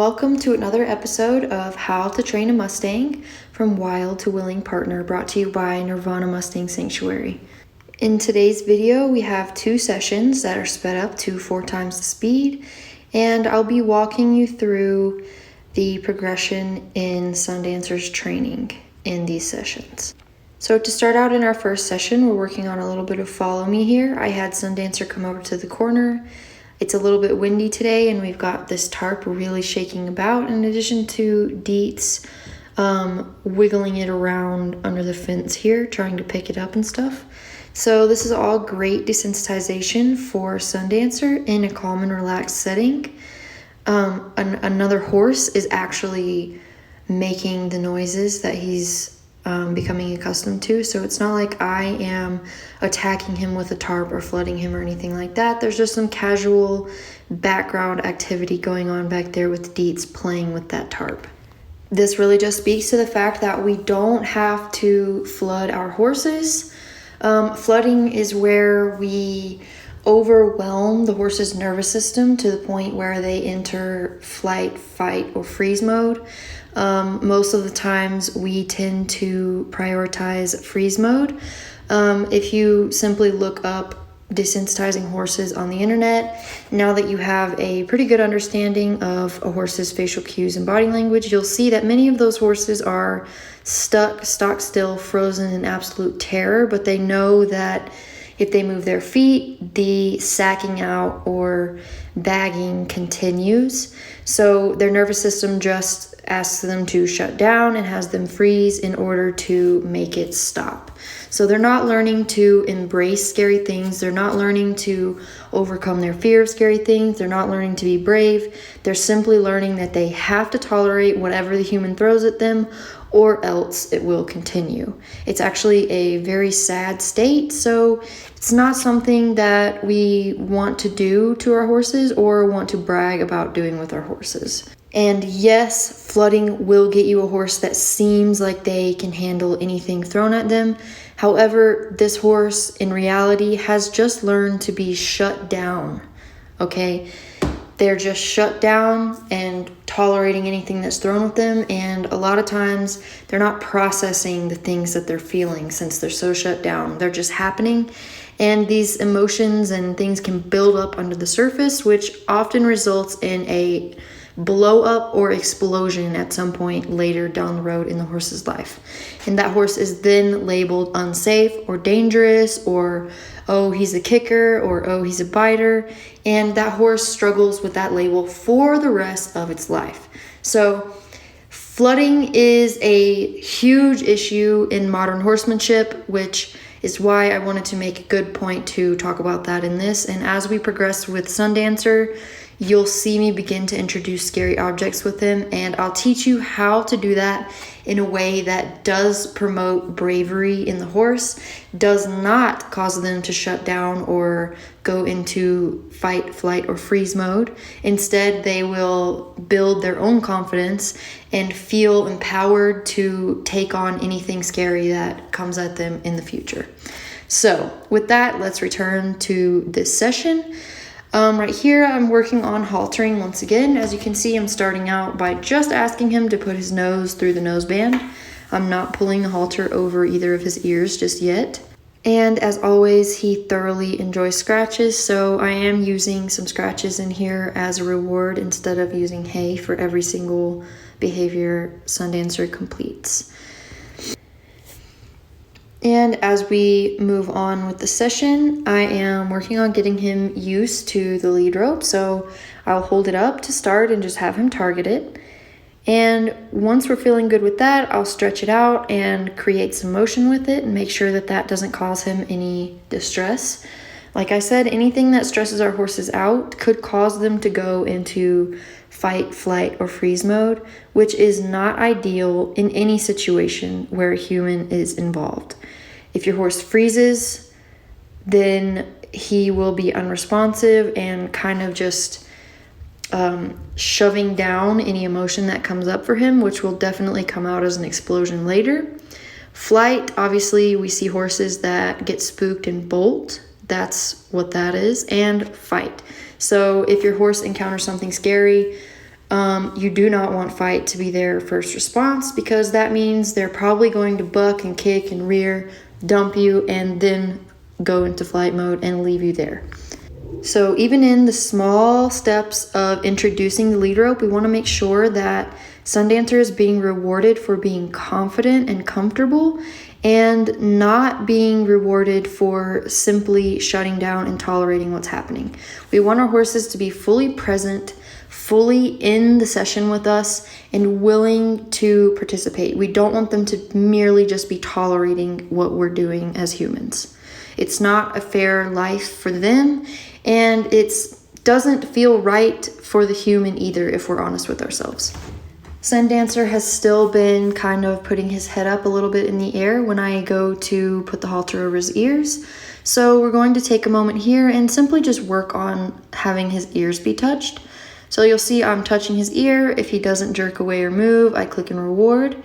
welcome to another episode of How to Train a Mustang from Wild to Willing Partner, brought to you by Nirvana Mustang Sanctuary. In today's video, we have 2 sessions that are sped up to 4 times the speed, and I'll be walking you through the progression in Sundancer's training in these sessions. So to start out in our first session, we're working on a little bit of follow me here. I had Sundancer come over to the corner. It's a little bit windy today, and we've got this tarp really shaking about, in addition to Deets wiggling it around under the fence here, trying to pick it up and stuff. So this is all great desensitization for Sundancer in a calm and relaxed setting. Another horse is actually making the noises that he's becoming accustomed to, so it's not like I am attacking him with a tarp or flooding him or anything like that. There's just some casual background activity going on back there with Deets playing with that tarp. This really just speaks to the fact that we don't have to flood our horses. Flooding is where we overwhelm the horse's nervous system to the point where they enter flight, fight, or freeze mode. Most of the times we tend to prioritize freeze mode. If you simply look up desensitizing horses on the internet, now that you have a pretty good understanding of a horse's facial cues and body language, you'll see that many of those horses are stock still, frozen in absolute terror, but they know that if they move their feet, the sacking out or bagging continues. So their nervous system just asks them to shut down and has them freeze in order to make it stop. So they're not learning to embrace scary things. They're not learning to overcome their fear of scary things. They're not learning to be brave. They're simply learning that they have to tolerate whatever the human throws at them, or else it will continue. It's actually a very sad state, so it's not something that we want to do to our horses or want to brag about doing with our horses. And yes, flooding will get you a horse that seems like they can handle anything thrown at them. However, this horse in reality has just learned to be shut down, okay? They're just shut down and tolerating anything that's thrown at them, and a lot of times they're not processing the things that they're feeling since they're so shut down. They're just happening, and these emotions and things can build up under the surface, which often results in a blow up or explosion at some point later down the road in the horse's life. And that horse is then labeled unsafe or dangerous, or oh, he's a kicker, or oh, he's a biter, and that horse struggles with that label for the rest of its life. So flooding is a huge issue in modern horsemanship, which is why I wanted to make a good point to talk about that in this. And as we progress with Sundancer, you'll see me begin to introduce scary objects with him, and I'll teach you how to do that in a way that does promote bravery in the horse, does not cause them to shut down or go into fight, flight, or freeze mode. Instead, they will build their own confidence and feel empowered to take on anything scary that comes at them in the future. So with that, let's return to this session. Right here, I'm working on haltering once again. As you can see, I'm starting out by just asking him to put his nose through the noseband. I'm not pulling the halter over either of his ears just yet. And as always, he thoroughly enjoys scratches, so I am using some scratches in here as a reward instead of using hay for every single behavior Sundancer completes. And as we move on with the session, I am working on getting him used to the lead rope. So I'll hold it up to start and just have him target it. And once we're feeling good with that, I'll stretch it out and create some motion with it and make sure that that doesn't cause him any distress. Like I said, anything that stresses our horses out could cause them to go into fight, flight, or freeze mode, which is not ideal in any situation where a human is involved. If your horse freezes, then he will be unresponsive and kind of just shoving down any emotion that comes up for him, which will definitely come out as an explosion later. Flight, obviously, we see horses that get spooked and bolt. That's what that is. And fight. So if your horse encounters something scary, You do not want fight to be their first response, because that means they're probably going to buck and kick and rear, dump you, and then go into flight mode and leave you there. So even in the small steps of introducing the lead rope, we want to make sure that Sundancer is being rewarded for being confident and comfortable, and not being rewarded for simply shutting down and tolerating what's happening. We want our horses to be fully present, fully in the session with us, and willing to participate. We don't want them to merely just be tolerating what we're doing as humans. It's not a fair life for them, and it doesn't feel right for the human either, if we're honest with ourselves. Sundancer has still been kind of putting his head up a little bit in the air when I go to put the halter over his ears. So we're going to take a moment here and simply just work on having his ears be touched. So you'll see I'm touching his ear. If he doesn't jerk away or move, I click and reward,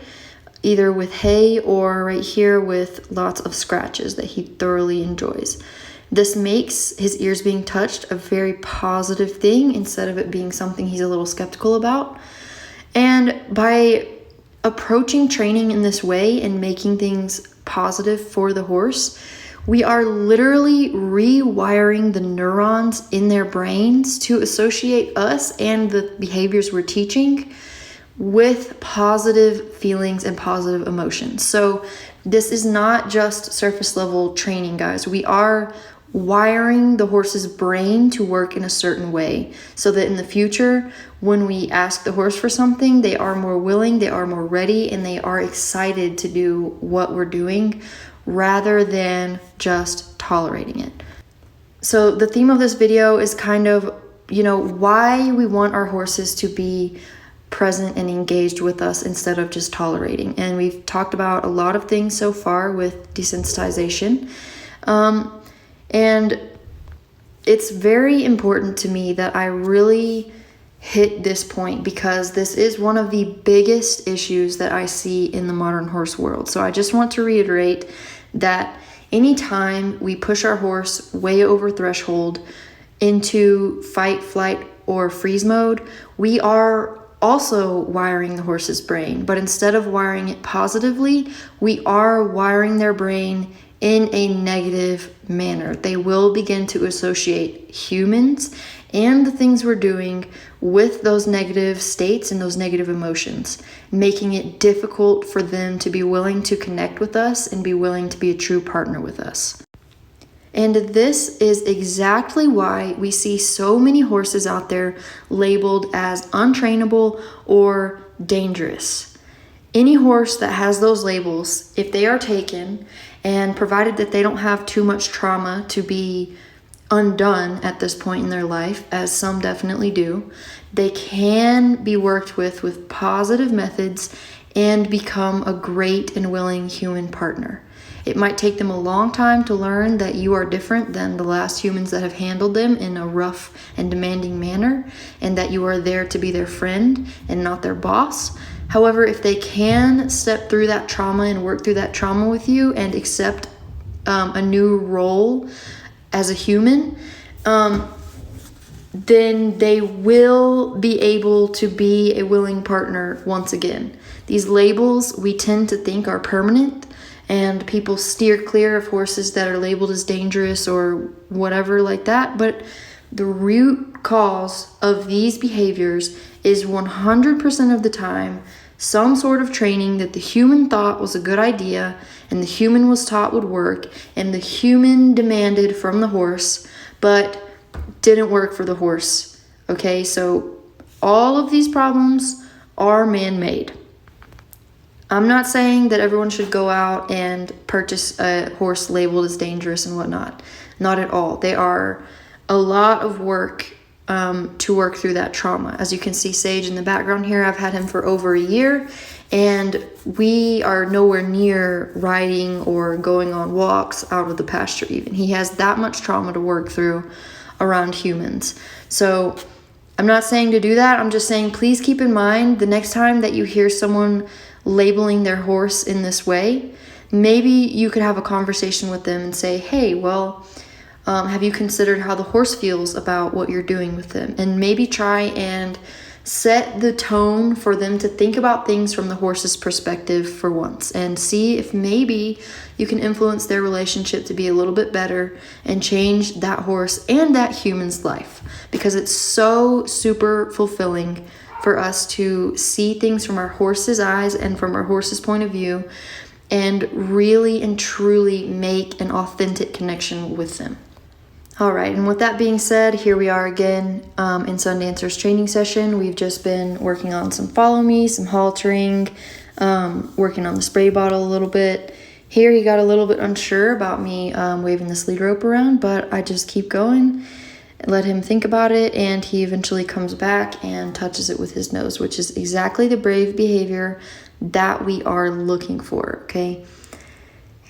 either with hay or right here with lots of scratches that he thoroughly enjoys. This makes his ears being touched a very positive thing, instead of it being something he's a little skeptical about. And by approaching training in this way and making things positive for the horse, we are literally rewiring the neurons in their brains to associate us and the behaviors we're teaching with positive feelings and positive emotions. So this is not just surface level training, guys. We are wiring the horse's brain to work in a certain way, so that in the future, when we ask the horse for something, they are more willing, they are more ready, and they are excited to do what we're doing rather than just tolerating it. So the theme of this video is kind of, why we want our horses to be present and engaged with us instead of just tolerating. And we've talked about a lot of things so far with desensitization. And it's very important to me that I really hit this point, because this is one of the biggest issues that I see in the modern horse world. So I just want to reiterate that anytime we push our horse way over threshold into fight, flight, or freeze mode, we are also wiring the horse's brain. But instead of wiring it positively, we are wiring their brain in a negative manner. They will begin to associate humans and the things we're doing with those negative states and those negative emotions, making it difficult for them to be willing to connect with us and be willing to be a true partner with us. And this is exactly why we see so many horses out there labeled as untrainable or dangerous. Any horse that has those labels, if they are taken, and provided that they don't have too much trauma to be undone at this point in their life, as some definitely do, they can be worked with positive methods and become a great and willing human partner. It might take them a long time to learn that you are different than the last humans that have handled them in a rough and demanding manner, and that you are there to be their friend and not their boss. However, if they can step through that trauma and work through that trauma with you and accept a new role as a human, then they will be able to be a willing partner once again. These labels we tend to think are permanent, and people steer clear of horses that are labeled as dangerous or whatever like that. But the root cause of these behaviors is 100% of the time some sort of training that the human thought was a good idea, and the human was taught would work, and the human demanded from the horse, but didn't work for the horse. Okay, so all of these problems are man-made. I'm not saying that everyone should go out and purchase a horse labeled as dangerous and whatnot. Not at all. They are a lot of work to work through that trauma. As you can see Sage in the background here, I've had him for over a year, and we are nowhere near riding or going on walks out of the pasture even. He has that much trauma to work through around humans. So I'm not saying to do that. I'm just saying please keep in mind the next time that you hear someone labeling their horse in this way, maybe you could have a conversation with them and say, hey, well, have you considered how the horse feels about what you're doing with them? And maybe try and set the tone for them to think about things from the horse's perspective for once, and see if maybe you can influence their relationship to be a little bit better and change that horse and that human's life, because it's so super fulfilling for us to see things from our horse's eyes and from our horse's point of view, and really and truly make an authentic connection with them. All right, and with that being said, here we are again in Sundancer's training session. We've just been working on some follow me, some haltering, working on the spray bottle a little bit. Here he got a little bit unsure about me waving this lead rope around, but I just keep going, let him think about it, and he eventually comes back and touches it with his nose, which is exactly the brave behavior that we are looking for, okay?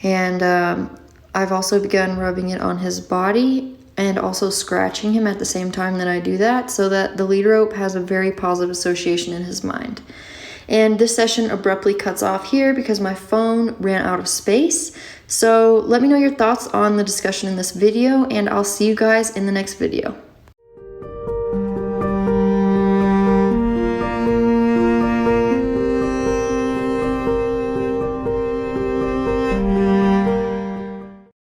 And I've also begun rubbing it on his body and also scratching him at the same time that I do that, so that the lead rope has a very positive association in his mind. And this session abruptly cuts off here because my phone ran out of space. So let me know your thoughts on the discussion in this video, and I'll see you guys in the next video.